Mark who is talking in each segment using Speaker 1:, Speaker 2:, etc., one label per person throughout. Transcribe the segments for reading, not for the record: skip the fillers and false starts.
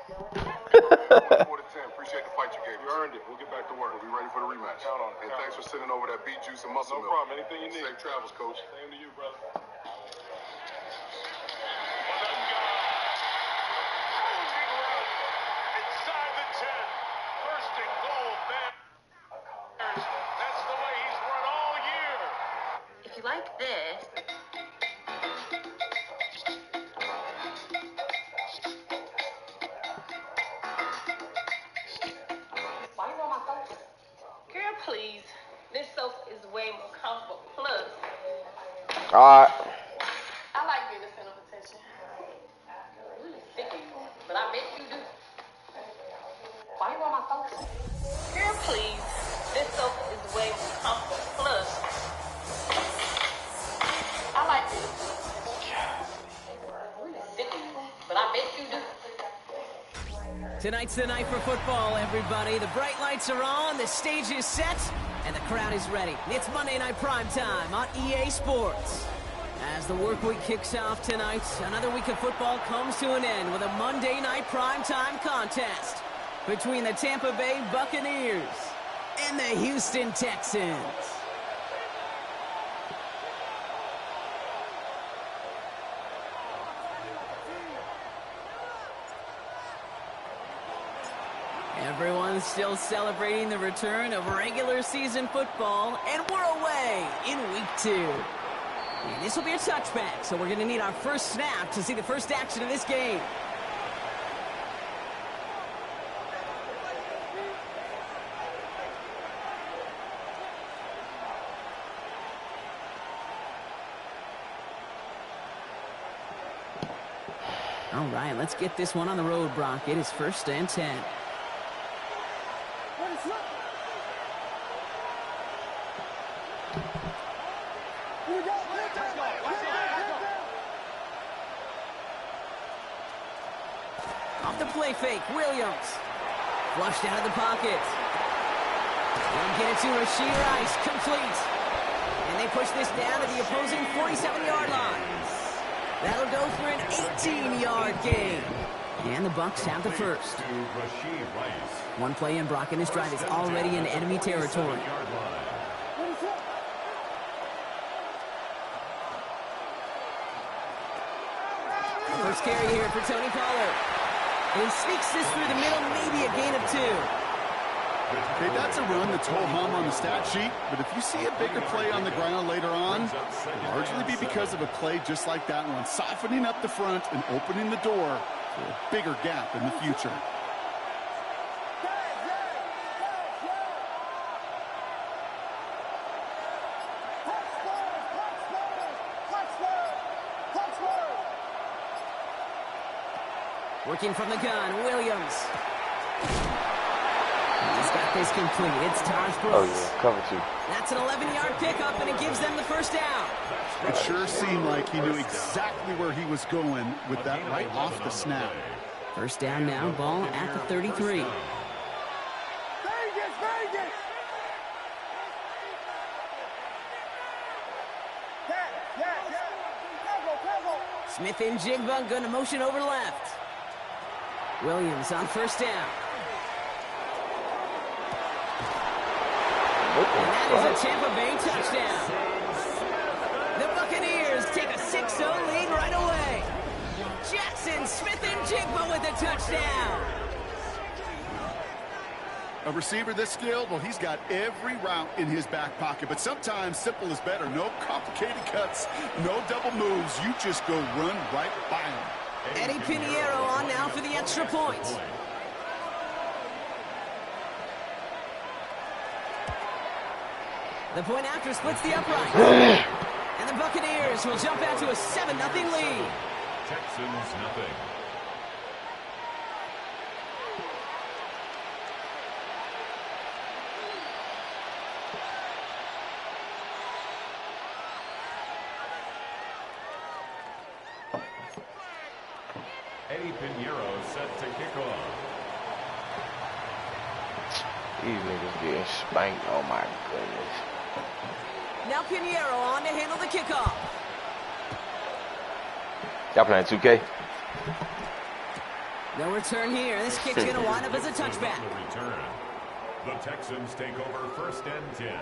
Speaker 1: 4 to 10. Appreciate the fight you gave. You earned it. We'll get back to work. We'll be ready for the rematch. Count on it. And thanks for sending over that beet juice and muscle milk. No problem. Anything you need. Safe travels, Coach. Same to you, brother.
Speaker 2: Inside the 10. First and goal, Bears. That's the way he's run all year.
Speaker 3: If you like this... Why you want my sofa? Girl, please. This sofa is way more comfortable. Plus,
Speaker 4: Alright.
Speaker 3: I like being the center of attention. Really sick of you, but I bet you do. Why you want my sofa? Girl, please. This sofa is way more comfortable. Plus, I like being the center of attention. Really sick of you, but I bet you do.
Speaker 5: Tonight's the night for football, everybody. The bright lights are on, the stage is set, and the crowd is ready. It's Monday Night Primetime on EA Sports. As the work week kicks off tonight, another week of football comes to an end with a Monday Night Primetime contest between the Tampa Bay Buccaneers and the Houston Texans. Everyone's still celebrating the return of regular season football, and we're away in week 2. And this will be a touchback, so we're going to need our first snap to see the first action of this game. All right, let's get this one on the road, Brock. It is 1st and 10. Off the play fake, Williams. Flushed out of the pocket. They'll get it to Rashee Rice, complete. And they push this down to the opposing 47-yard line. That'll go for an 18-yard gain. And the Bucs have the first. One play in, Brock, and this drive is already in enemy territory. First carry here for Tony Pollard. And he sneaks this through the middle, maybe a gain of 2.
Speaker 6: Okay, that's a run that's ho-hum on the stat sheet, but if you see a bigger play on the ground later on, it'll largely be because of a play just like that one, softening up the front and opening the door for a bigger gap in the future.
Speaker 5: Working from the gun, Williams. He's got this complete. It's Taj Brooks.
Speaker 4: Oh, yeah, cover 2.
Speaker 5: That's an 11-yard pickup, and it gives them the first down.
Speaker 6: It sure seemed like he knew exactly where he was going with that right off the snap.
Speaker 5: First down now, ball at the 33. Smith and Jigba going to motion over left. Williams on first down. And that is a Tampa Bay touchdown. The Buccaneers take a 6-0 lead right away. Jackson Smith and Jigba with a touchdown.
Speaker 6: A receiver this skilled, well, he's got every route in his back pocket, but sometimes simple is better. No complicated cuts, no double moves. You just go run right by him.
Speaker 5: Eddie Pinheiro on now for the extra point. The point after splits the upright. And the Buccaneers will jump out to a 7-0 lead.
Speaker 2: Texans nothing. Eddie Pinheiro set to kick off.
Speaker 4: These niggas getting spanked. Oh, my goodness.
Speaker 5: Now Pinheiro on to handle the kickoff.
Speaker 4: Y'all playing 2K?
Speaker 5: No return here. This kick's going to wind up as a touchback.
Speaker 7: The Texans take over 1st and 10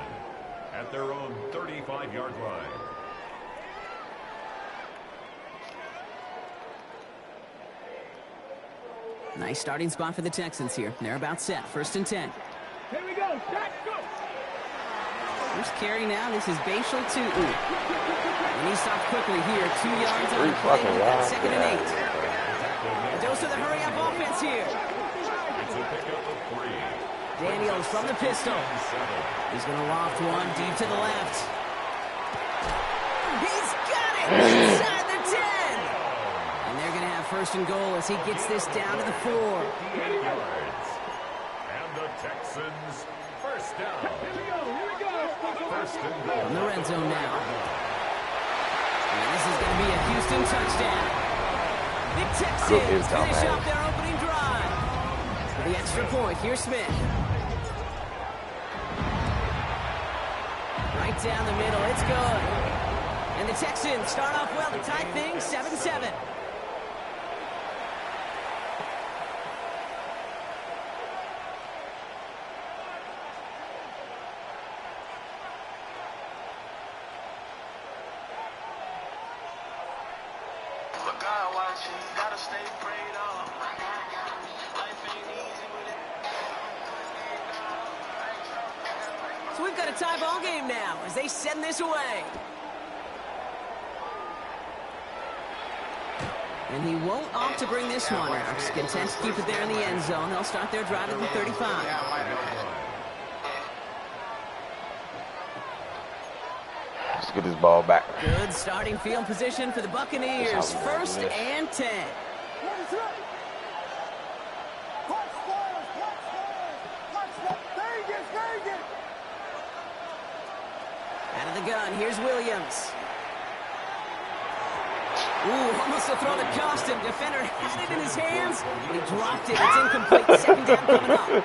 Speaker 7: at their own 35-yard line.
Speaker 5: Nice starting spot for the Texans here. They're about set. 1st and 10.
Speaker 8: Here we go. Jack, go.
Speaker 5: First carry now. This is Bashal Tutu. And he stopped quickly here. 2 yards on the play. 2nd and 8. A dose of the hurry-up offense here.
Speaker 7: It's a pickup of 3.
Speaker 5: Daniels from the pistol. He's going to loft one deep to the left. He's got it inside the 10. And they're going to have 1st and goal as he gets this down to the 4.
Speaker 7: And the Texans 1st down.
Speaker 8: Here we go.
Speaker 7: 1st and goal.
Speaker 5: In the red zone now. And this is going to be a Houston touchdown. The Texans finish up their opening drive. For the extra point, here's Smith. Right down the middle, it's good. And the Texans start off well to tie things 7-7. So we've got a tie ball game now as they send this away. And he won't opt to bring this one out. He's content to keep it there in the end zone. They'll start their drive at the 35.
Speaker 4: Let's get this ball back.
Speaker 5: Good starting field position for the Buccaneers. 1st and 10. Out of the gun, here's Williams. Ooh, almost a throw that cost him. Defender had it in his hands. He dropped it. It's incomplete. 2nd down coming up.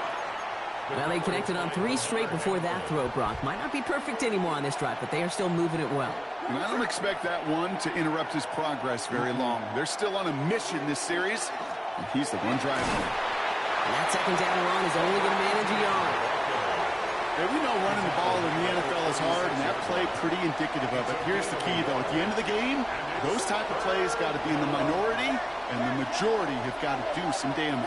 Speaker 5: Well, they connected on 3 straight before that throw, Brock. Might not be perfect anymore on this drive, but they are still moving it well.
Speaker 6: And I don't expect that one to interrupt his progress very long. They're still on a mission this series, and he's the one driving it.
Speaker 5: And that 2nd down run is only going to manage a yard.
Speaker 6: Yeah, we know running the ball in the NFL is hard, and that play pretty indicative of it. Here's the key, though. At the end of the game, those type of plays got to be in the minority, and the majority have got to do some damage.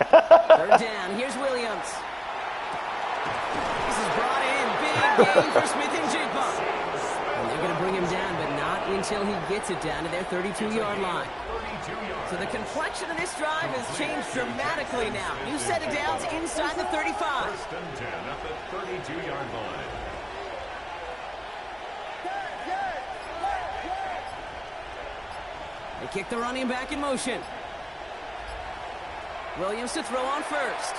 Speaker 5: Third down. Here's Williams. This is brought in. Big game for Smith-Njigba. And they're going to bring him down, but not until he gets it down to their 32-yard line. So the complexion of this drive has changed dramatically now. New set of downs inside the 35.
Speaker 7: 1st and 10 at the 32-yard line.
Speaker 5: They kick the running back in motion. Williams to throw on 1st.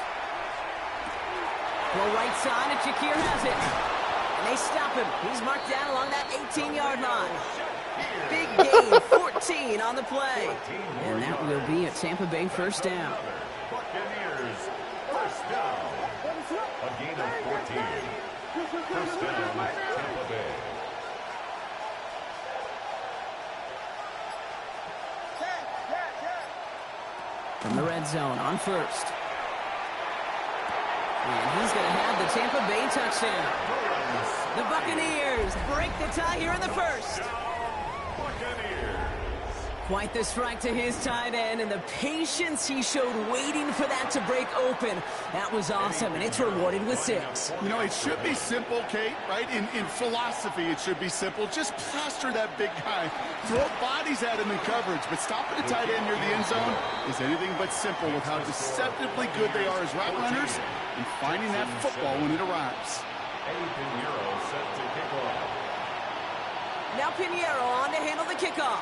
Speaker 5: Well, right side, and Shakir has it. And they stop him. He's marked down along that 18-yard line. Big gain, 14 on the play. And that will be a Tampa Bay 1st down.
Speaker 7: Buccaneers 1st down. A gain of 14. 1st down, Tampa Bay.
Speaker 5: From the red zone on 1st. And he's going to have the Tampa Bay touchdown. The Buccaneers break the tie here in the 1st.
Speaker 7: Buccaneers.
Speaker 5: Quite the strike to his tight end, and the patience he showed waiting for that to break open. That was awesome, and it's rewarded with 6.
Speaker 6: You know, it should be simple, Kate, right? In philosophy, it should be simple. Just plaster that big guy. Throw bodies at him in coverage, but stopping a tight end near the end zone is anything but simple with how deceptively good they are as route runners and finding that football when it arrives.
Speaker 7: Eddie Pinheiro set to kick off.
Speaker 5: Now Pinheiro on to handle the kickoff.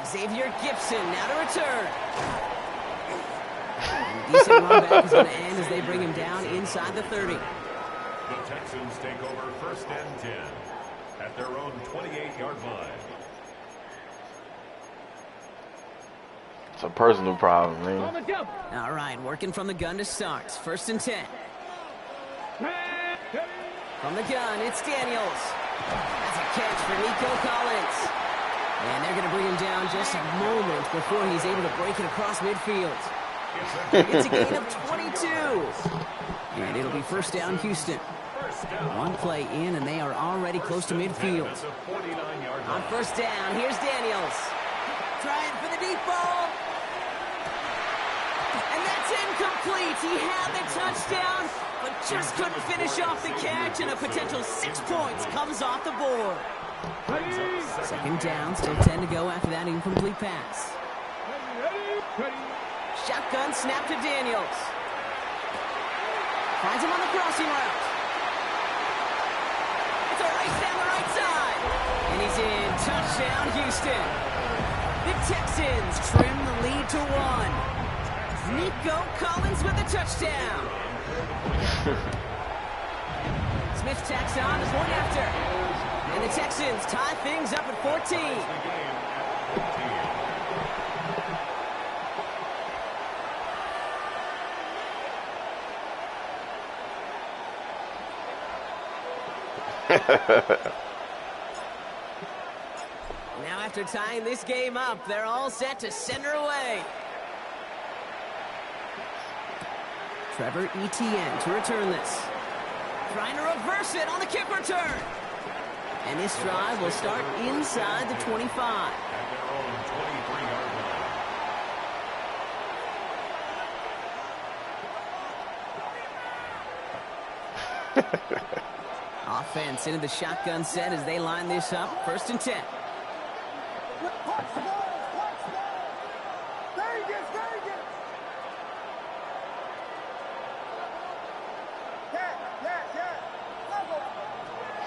Speaker 5: Xavier Gipson now to return. And decent run back is going to end as they bring him down inside the 30.
Speaker 7: The Texans take over 1st and 10 at their own 28-yard line.
Speaker 4: It's a personal problem, man.
Speaker 8: On the jump.
Speaker 5: All right, working from the gun to start. 1st and 10. From the gun, it's Daniels. That's a catch for Nico Collins. And they're going to bring him down just a moment before he's able to break it across midfield. It's a gain of 22. And it'll be 1st down, Houston. One play in, and they are already close to midfield. On 1st down, here's Daniels. Trying for the deep ball. And that's incomplete. He had the touchdown, but just couldn't finish off the catch, and a potential 6 points comes off the board. 2nd down, still 10 to go after that incomplete pass. Shotgun snap to Daniels. Finds him on the crossing route. It's a race down the right side. And he's in. Touchdown, Houston. The Texans trim the lead to 1. Nico Collins with the touchdown. Smith tacks on the point after. And the Texans tie things up at 14. Now after tying this game up, they're all set to send her away. Trevor Etienne to return this. Trying to reverse it on the kick return. And this drive will start inside the 25. Offense into the shotgun set as they line this up. 1st and 10.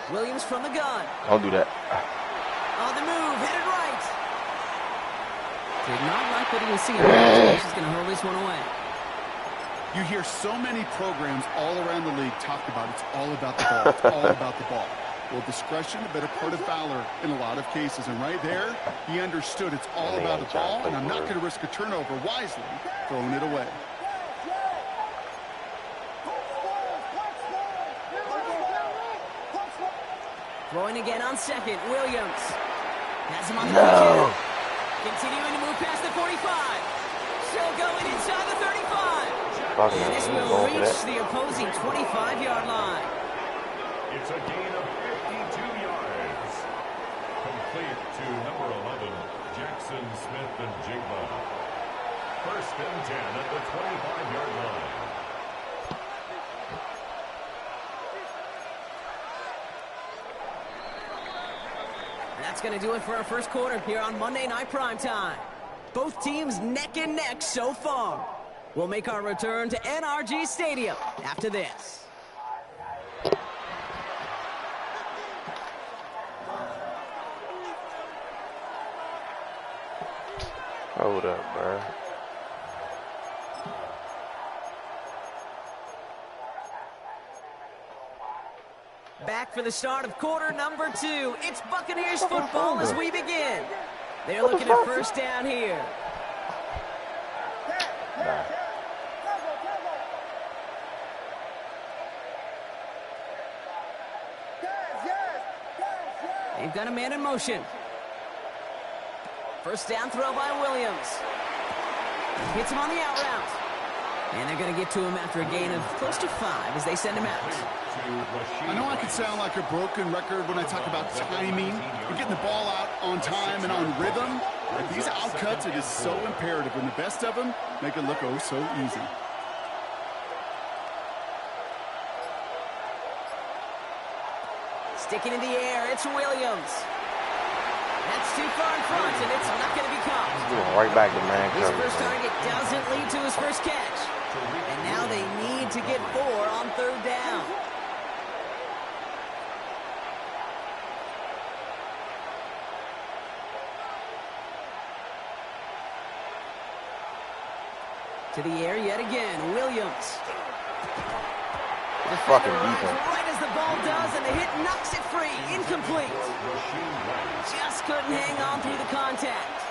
Speaker 5: Williams from the gun.
Speaker 4: Don't do that.
Speaker 5: On the move, headed right. Did not like what he was seeing. He's just going to hurl this one away.
Speaker 6: You hear so many programs all around the league talk about it's all about the ball. It's all about the ball. Well, discretion, a better part of valor in a lot of cases. And right there, he understood it's all about the ball, and I'm not going to risk a turnover wisely, throwing it away.
Speaker 5: Throwing again on 2nd, Williams. Has him on the no. Continuing to move past the 45. Still going inside the 35. And this will reach the opposing 25-yard line.
Speaker 7: It's a gain of 52 yards. Complete to number 11, Jackson Smith and Jigba. 1st and 10 at the 25-yard line.
Speaker 5: That's going to do it for our 1st quarter here on Monday Night Primetime. Both teams neck and neck so far. We'll make our return to NRG Stadium after this.
Speaker 4: Hold up, bro.
Speaker 5: Back for the start of quarter number 2. It's Buccaneers football as we begin. They're looking at 1st down here.
Speaker 4: Nah.
Speaker 5: They've got a man in motion. 1st down throw by Williams. Hits him on the out route. And they're going to get to him after a gain of close to 5 as they send him out.
Speaker 6: I know I could sound like a broken record when I talk about timing and getting the ball out on time and on rhythm. But these outcuts, it is so imperative. And the best of them make it look oh so easy.
Speaker 5: Sticking in the air, it's Williams. That's too far in front, and it's not going to be caught.
Speaker 4: Right back to man
Speaker 5: His
Speaker 4: coverage.
Speaker 5: first target doesn't lead to his first catch. And now they need to get 4 on 3rd down. To the air yet again, Williams.
Speaker 4: Fucking defense.
Speaker 5: Right as the ball does, and the hit knocks it free. Incomplete. Just couldn't hang on through the contact.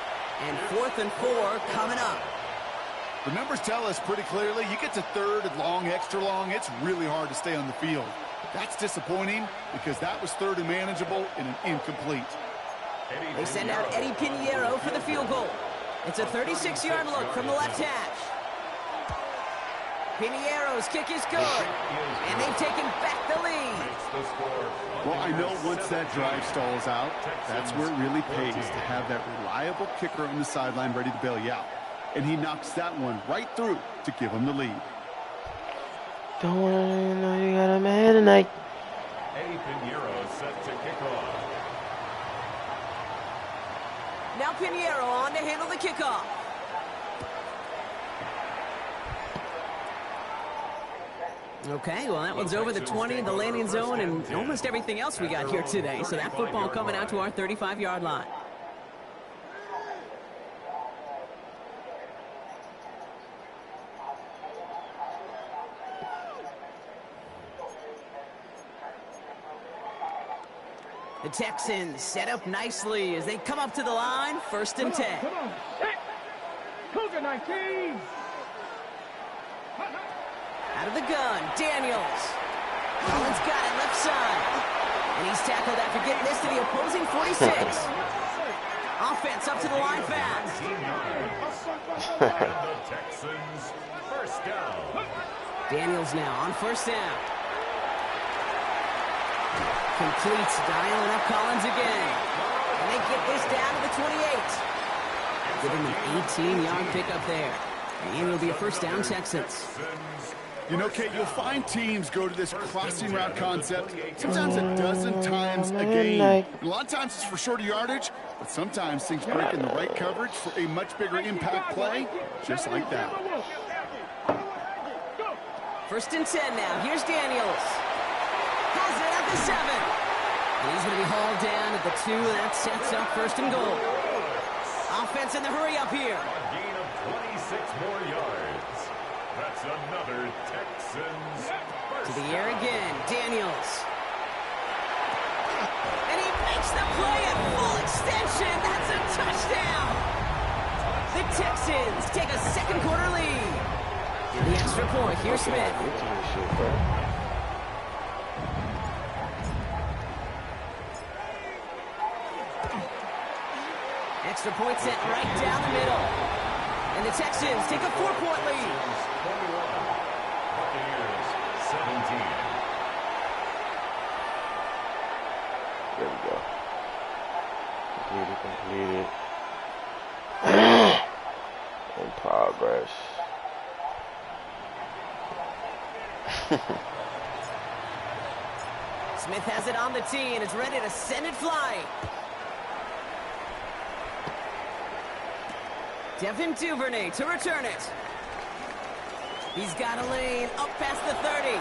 Speaker 5: And 4th and 4 coming up.
Speaker 6: The numbers tell us pretty clearly, you get to 3rd and long, extra long, it's really hard to stay on the field. That's disappointing because that was 3rd and manageable and an incomplete.
Speaker 5: They send out Eddie Pinheiro for the field goal. It's a 36-yard look from the left hash. Pinheiro's kick is good, and they've taken back the lead.
Speaker 6: Well, I know once that drive stalls out, that's where it really pays to have that reliable kicker on the sideline ready to bail you out. And he knocks that one right through to give him the lead.
Speaker 4: Don't want to know you got a man tonight.
Speaker 7: Eddie Pinheiro set to kick off.
Speaker 5: Now Pinheiro on to handle the kickoff. Okay, well, that one's over the 20, the landing zone, and almost everything else we got here today. So that football coming out to our 35-yard line. The Texans set up nicely as they come up to the line, 1st and 10.
Speaker 8: Come on, set. Cougar 19.
Speaker 5: Out of the gun, Daniels. Collins got it left side. And he's tackled after getting this to the opposing 46. Offense up to the line fast.
Speaker 7: And the Texans, 1st down.
Speaker 5: Daniels now on 1st down. Completes, dialing up Collins again. And they get this down to the 28. Give him an 18-yard pickup there. And it'll be a 1st down, Texans.
Speaker 6: You know, Kate, you'll find teams go to this crossing route concept sometimes a dozen times a game. A lot of times it's for shorter yardage, but sometimes things break in the right coverage for a much bigger impact play, just like that.
Speaker 5: 1st and 10 now. Here's Daniels. Has it at the 7. And he's going to be hauled down at the 2, and that sets up 1st and goal. Offense in the hurry up here.
Speaker 7: A gain of 26 more yards. That's another Texans
Speaker 5: To the air again, Daniels. And he makes the play at full extension. That's a touchdown. The Texans take a 2nd quarter lead. The extra point, here's Smith. Extra point sent right down the middle. And the Texans take a 4-point lead.
Speaker 7: 21, Buccaneers 17.
Speaker 4: There we go. Completed. In progress.
Speaker 5: Smith has it on the tee and is ready to send it flying. Devin Duvernay to return it. He's got a lane up past the 30.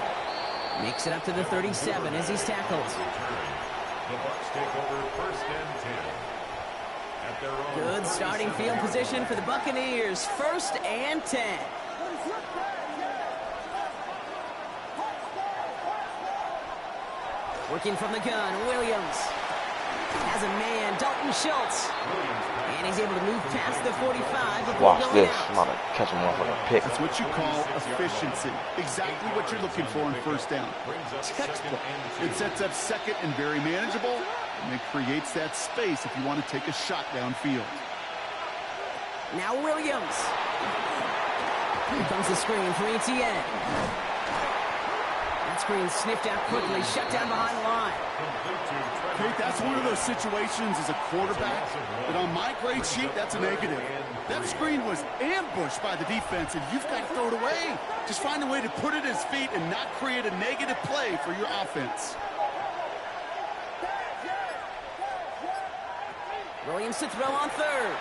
Speaker 5: Makes it up to the 37 as he's tackled.
Speaker 7: The Bucs take over 1st and 10. At their own
Speaker 5: Good starting field position for the Buccaneers. 1st and 10. Working from the gun, Williams. Has a man, Dalton Schultz. And he's able to move past the 45 before
Speaker 4: Watch
Speaker 5: going
Speaker 4: this. I'm
Speaker 5: out.
Speaker 4: about to catch him off on a pick.
Speaker 6: That's what you call efficiency. Exactly what you're looking for in 1st down. Textbook. It sets up 2nd and very manageable, and it creates that space if you want to take a shot downfield.
Speaker 5: Now Williams. Here comes the screen for Etienne. That screen sniffed out quickly, shut down behind the line.
Speaker 6: Kate, that's one of those situations as a quarterback that on my grade sheet, that's a negative. That screen was ambushed by the defense, and you've got to throw it away. Just find a way to put it at his feet and not create a negative play for your offense.
Speaker 5: Williams to throw on 3rd.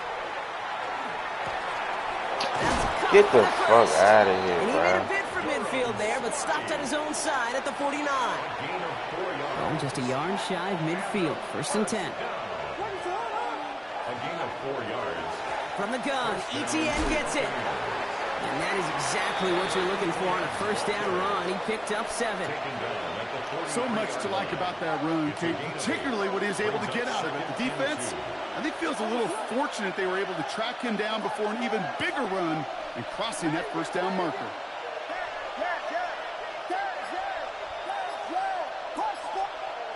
Speaker 4: Get the fuck out of here,
Speaker 5: And he
Speaker 4: bro.
Speaker 5: made a bid for midfield there, but stopped at his own side at the 49. Oh, just a yard shy of midfield. 1st and 10.
Speaker 7: A gain of 4 yards.
Speaker 5: From the gun, Etienne gets it. And that is exactly what you're looking for on a 1st down run. He picked up 7.
Speaker 6: So much to like about that run, Kate, particularly what he was able to get out of it. The defense, I think feels a little fortunate they were able to track him down before an even bigger run and crossing that first down marker.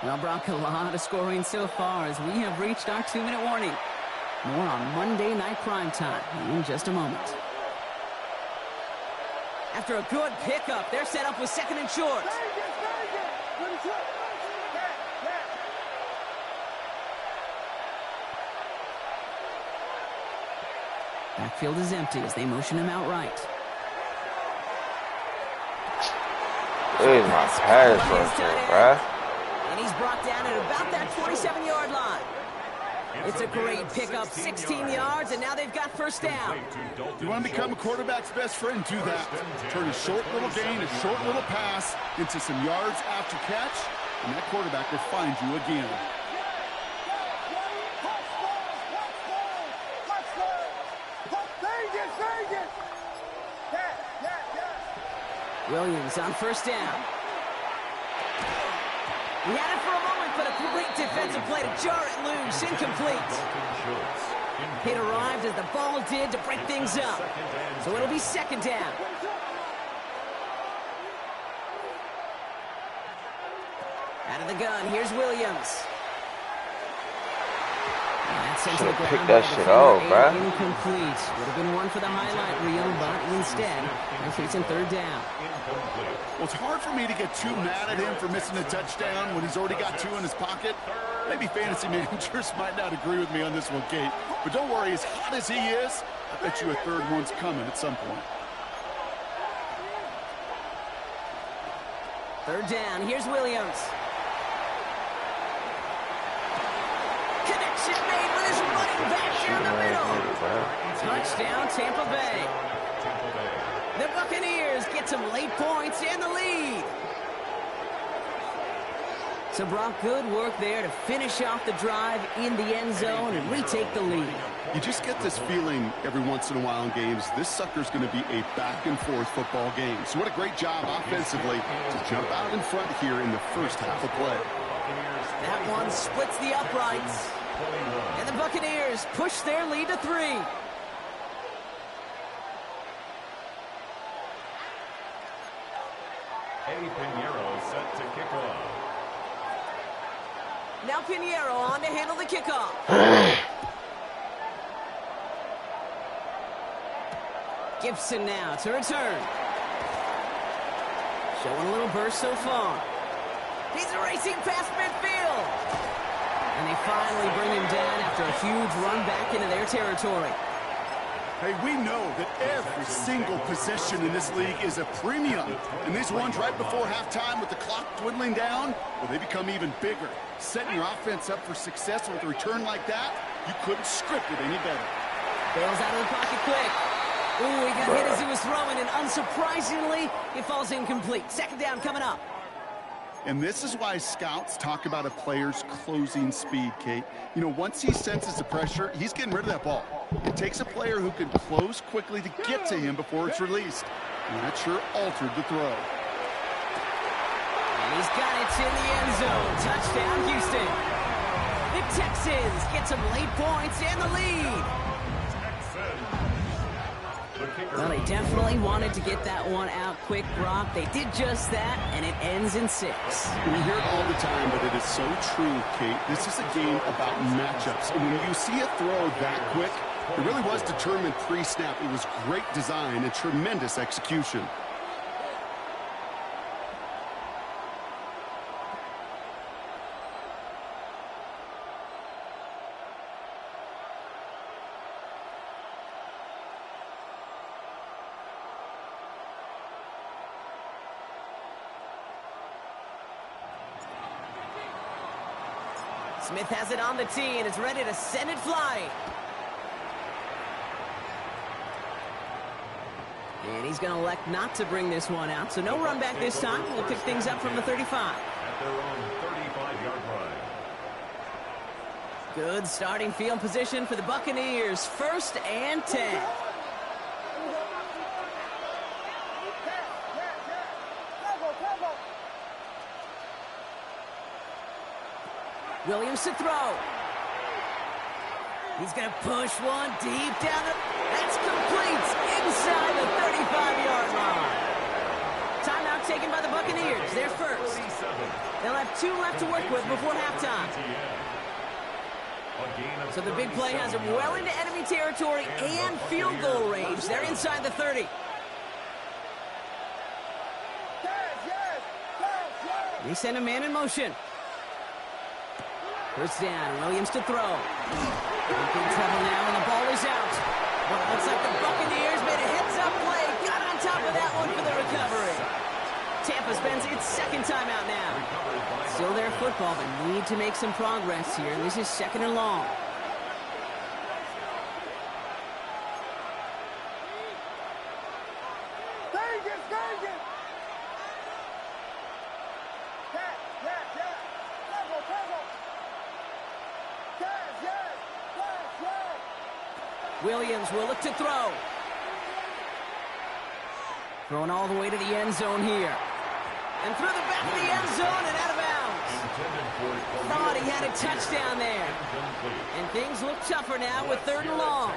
Speaker 5: Well, Brock, a lot of scoring so far as we have reached our 2-minute warning. More on Monday Night Primetime in just a moment. After a good pickup, they're set up with second and short. Backfield is empty as they motion him out right.
Speaker 4: Here's my pass rusher, bruh.
Speaker 5: And he's brought down at about that 27-yard line. It's a great pickup, 16 yards, and now they've got first down.
Speaker 6: You want to become a quarterback's best friend, do that. Turn a short little gain, a short little pass into some yards after catch, and that quarterback will find you again.
Speaker 5: Williams on first down. He had it for a moment, but a great defensive play to jar it loose. Incomplete. It arrived as the ball did to break things up. So it'll be second down. Out of the gun, here's Williams.
Speaker 4: Should have picked that shit off, bruh.
Speaker 5: Incomplete. Would have been one for the highlight reel, but instead, they're facing third down.
Speaker 6: Well, it's hard for me to get too mad at him for missing a touchdown when he's already got 2 in his pocket. Maybe fantasy managers might not agree with me on this one, Kate. But don't worry, as hot as he is, I bet you a third one's coming at some point.
Speaker 5: Third down, here's Williams. Connection made with his running back down the middle. Touchdown, Tampa Bay. The Buccaneers get some late points and the lead. So Brock, good work there to finish off the drive in the end zone and retake the lead.
Speaker 6: You just get this feeling every once in a while in games, this sucker's going to be a back-and-forth football game. So what a great job offensively to jump out in front here in the first half of play.
Speaker 5: That one splits the uprights. And the Buccaneers push their lead to 3.
Speaker 7: Eddie Pinheiro set to kick off.
Speaker 5: Now Pinheiro on to handle the kickoff. Gibson now to return. Showing a little burst so far. He's racing past midfield. And they finally bring him down after a huge run back into their territory.
Speaker 6: Hey, we know that every single possession in this league is a premium. And these ones right before halftime with the clock dwindling down, well, they become even bigger. Setting your offense up for success with a return like that, you couldn't script it any better.
Speaker 5: Bails out of the pocket quick. Ooh, he got hit as he was throwing, and unsurprisingly, it falls incomplete. Second down coming up.
Speaker 6: And this is why scouts talk about a player's closing speed, Kate. You know, once he senses the pressure, he's getting rid of that ball. It takes a player who can close quickly to get to him before it's released. And that sure altered the throw.
Speaker 5: And he's got it in the end zone. Touchdown, Houston. The Texans get some late points and the lead. Well, they definitely wanted to get that one out quick, Brock. They did just that, and it ends in 6.
Speaker 6: We hear it all the time, but it is so true, Kate. This is a game about matchups. And when you see a throw that quick, it really was determined pre-snap. It was great design and tremendous execution.
Speaker 5: Smith has it on the tee and is ready to send it flying. And he's going to elect not to bring this one out. So no run back this time. We'll pick things up from the 35.
Speaker 7: At their own 35-yard line.
Speaker 5: Good starting field position for the Buccaneers. 1st and 10. Williams to throw. He's going to push one deep down the... That's complete inside the 35-yard line. Timeout taken by the Buccaneers. They're first. They'll have 2 left to work with before halftime. So the big play has them well into enemy territory and field goal range. They're inside the 30. They send a man in motion. First down, Williams to throw. In trouble now, and the ball is out. Well, it looks like the Buccaneers made a heads-up play. Got on top of that one for the recovery. Tampa spends its second timeout now. Still their football, but need to make some progress here. This is 2nd and long. Williams will look to throw. Throwing all the way to the end zone here. And through the back of the end zone and out of bounds. Thought he had a touchdown there. And things look tougher now with 3rd and long.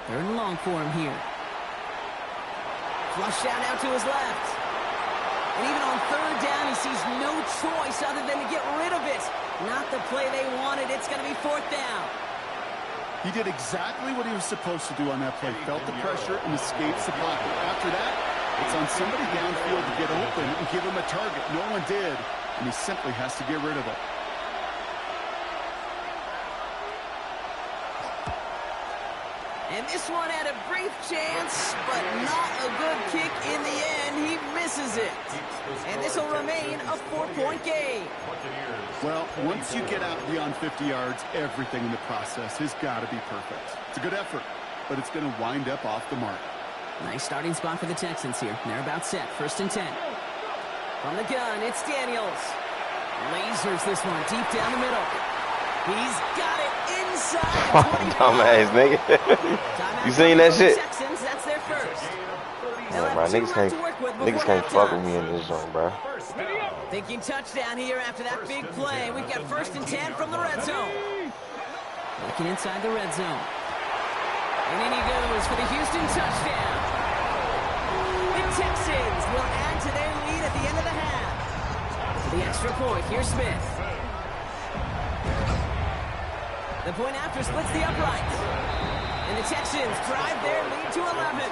Speaker 5: Third and long for him here. Flush down out to his left. And even on 3rd down, he sees no choice other than to get rid of it. Not the play they wanted. It's going to be 4th down.
Speaker 6: He did exactly what he was supposed to do on that play. Felt the pressure and escapes the pocket. After that, it's on somebody downfield to get open and give him a target. No one did, and he simply has to get rid of it.
Speaker 5: And this one had a brief chance, but not a good kick in the end. He misses it. And this will remain a 4-point game.
Speaker 6: Well, once you get out beyond 50 yards, everything in the process has got to be perfect. It's a good effort, but it's going to wind up off the mark.
Speaker 5: Nice starting spot for the Texans here. They're about set. 1st and 10. From the gun, it's Daniels. Lasers this one deep down the middle. He's got it inside the 25.
Speaker 4: Dumbass nigga. You seen that shit?
Speaker 5: Texans, that's their first.
Speaker 4: Yeah, bro, niggas can't fuck with me in this zone, bro.
Speaker 5: Thinking touchdown here after that big play. We've got 1st and 10 from the red zone. Looking inside the red zone. And in he goes for the Houston touchdown. The Texans will add to their lead at the end of the half. For the extra point, here's Smith. The point after splits the upright. And the Texans drive their lead to 11.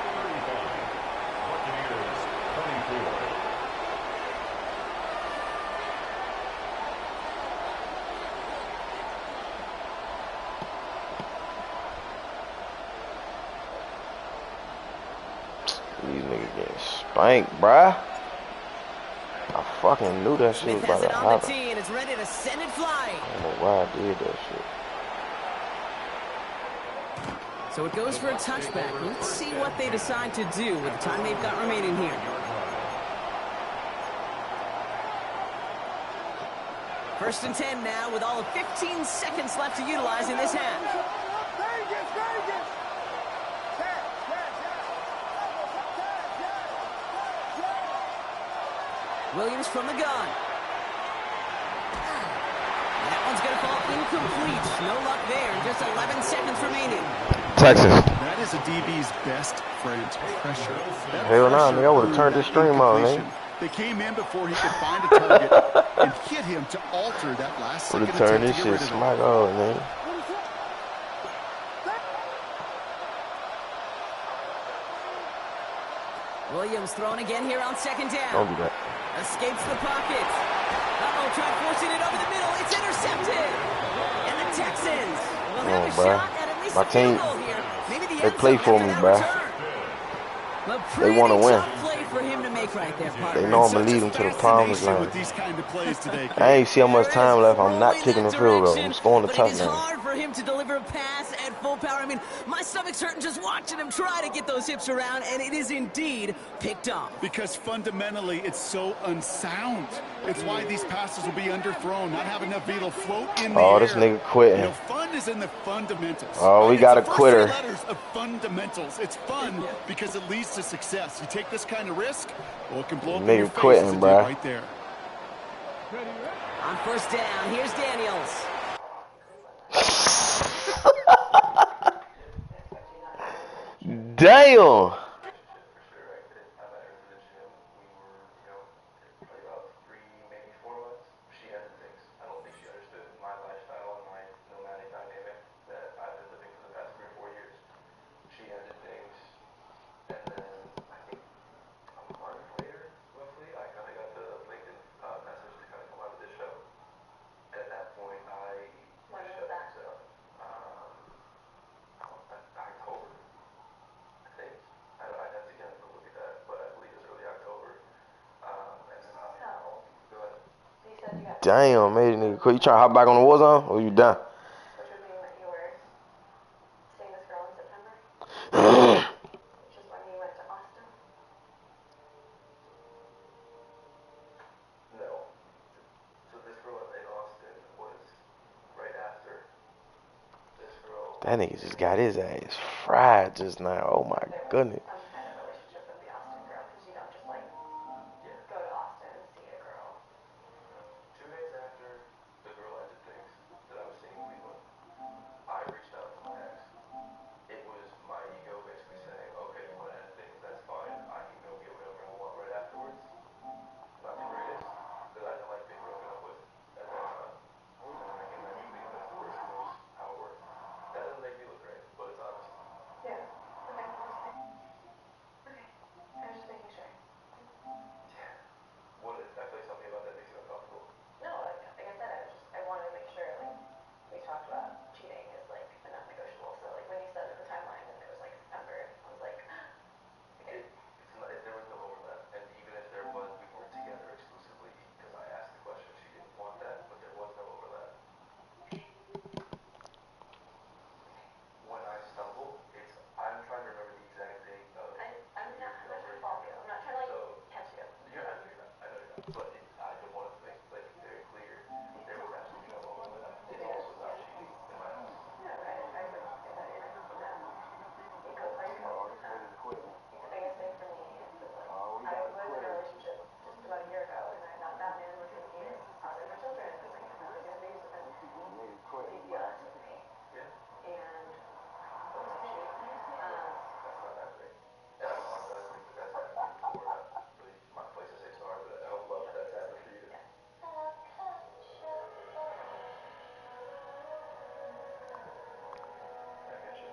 Speaker 4: These niggas getting spanked, bruh. I fucking knew that shit was about to happen.
Speaker 5: And it's ready to send it flying.
Speaker 4: I don't know why I did that shit.
Speaker 5: So it goes for a touchback. Let's see what they decide to do with the time they've got remaining here. First and 10 now with all of 15 seconds left to utilize in this half. Williams from the gun. That one's going to fall incomplete. No luck there. Just 11 seconds remaining.
Speaker 4: Texas.
Speaker 6: That is a DB's best friend, pressure.
Speaker 4: Hell no, nigga, I would have turned this stream on, man.
Speaker 6: They came in before he could find a target and hit him to alter that last second.
Speaker 4: Would have turned this shit smack on, man.
Speaker 5: Williams thrown again here on 2nd down.
Speaker 4: Don't do that.
Speaker 5: Escapes the pocket. Tried forcing it over the middle. It's intercepted. And the Texans will have a shot at least
Speaker 4: my team, they play for me, bro. They want to win. They know I'm going to lead them to the promised land. I ain't see how much time left. I'm not kicking the field goal. I'm scoring the touchdown.
Speaker 5: It's hard for him to deliver a pass at full power. I mean, my stomach's hurting just watching him try to get those hips around, and it is indeed picked off. Because fundamentally, it's so unsound. It's why these passes will be underthrown, not have enough VTOL float in the air.
Speaker 4: Oh, this nigga quitting.
Speaker 6: You know, fun is in the fundamentals.
Speaker 4: Oh, we got a quitter.
Speaker 6: It's the first 3 letters of fundamentals. It's fun because it leads to success. You take this kind of risk, well, it can blow up in your face
Speaker 4: quitting,
Speaker 6: as it
Speaker 4: bro.
Speaker 6: did right there.
Speaker 5: On first down, here's Daniels.
Speaker 4: Damn. Damn, made a nigga quit. You trying to hop back on the war zone, or you done?
Speaker 3: Which would mean that you were seeing this girl in September, which is when you went to Austin.
Speaker 1: No. So this girl in Austin was right after this girl.
Speaker 4: That nigga just got his ass fried just now. Oh my goodness.
Speaker 3: Some kind of relationship with the Austin girl, because you don't just like go to Austin and see a girl.
Speaker 1: 2 days after the girl ended things that I was seeing in Cleveland, I reached out to my ex. It was my ego basically saying, okay, you want to end things, that's fine. I can go get whatever I want right afterwards. Not the greatest, because I didn't like being broken up with at that time. And then I came back to Cleveland afterwards and knows how it worked. That doesn't make me look great, but it's honest.
Speaker 3: Yeah. Okay. Okay. I was just making sure.
Speaker 1: Yeah. What if I say something about that makes you uncomfortable?
Speaker 3: No, like I said, I wanted to make sure, like, we talked about cheating is, like, a non-negotiable. So, like, when you said at the timeline and it was, like, September, I was like, okay.
Speaker 1: There was no overlap. And even if there was, we weren't together exclusively because I asked the question. She didn't want that, but there was no overlap. When I stumble, I'm trying to remember the exact date of.
Speaker 3: I'm not trying to fault you. I'm not trying to, like, catch you.
Speaker 1: I know you're not. I know you're not. But I just wanted to make very clear there was absolutely no overlap. It was not cheating in my eyes.
Speaker 3: No, I would say that you're not. You could play cool. The biggest thing for me is that, like, I was in a relationship just about a year ago, and I thought that man was going to be father of my children. I was like, I'm not going to be with him. He'd be honest with me.
Speaker 1: Yeah.
Speaker 3: And it was a cheat.
Speaker 1: That's not happening. And I apologize if that's happened before. Not really my place to say sorry, but I don't love that that's happened for you.
Speaker 3: Yeah.
Speaker 1: I get you.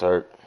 Speaker 4: Turk.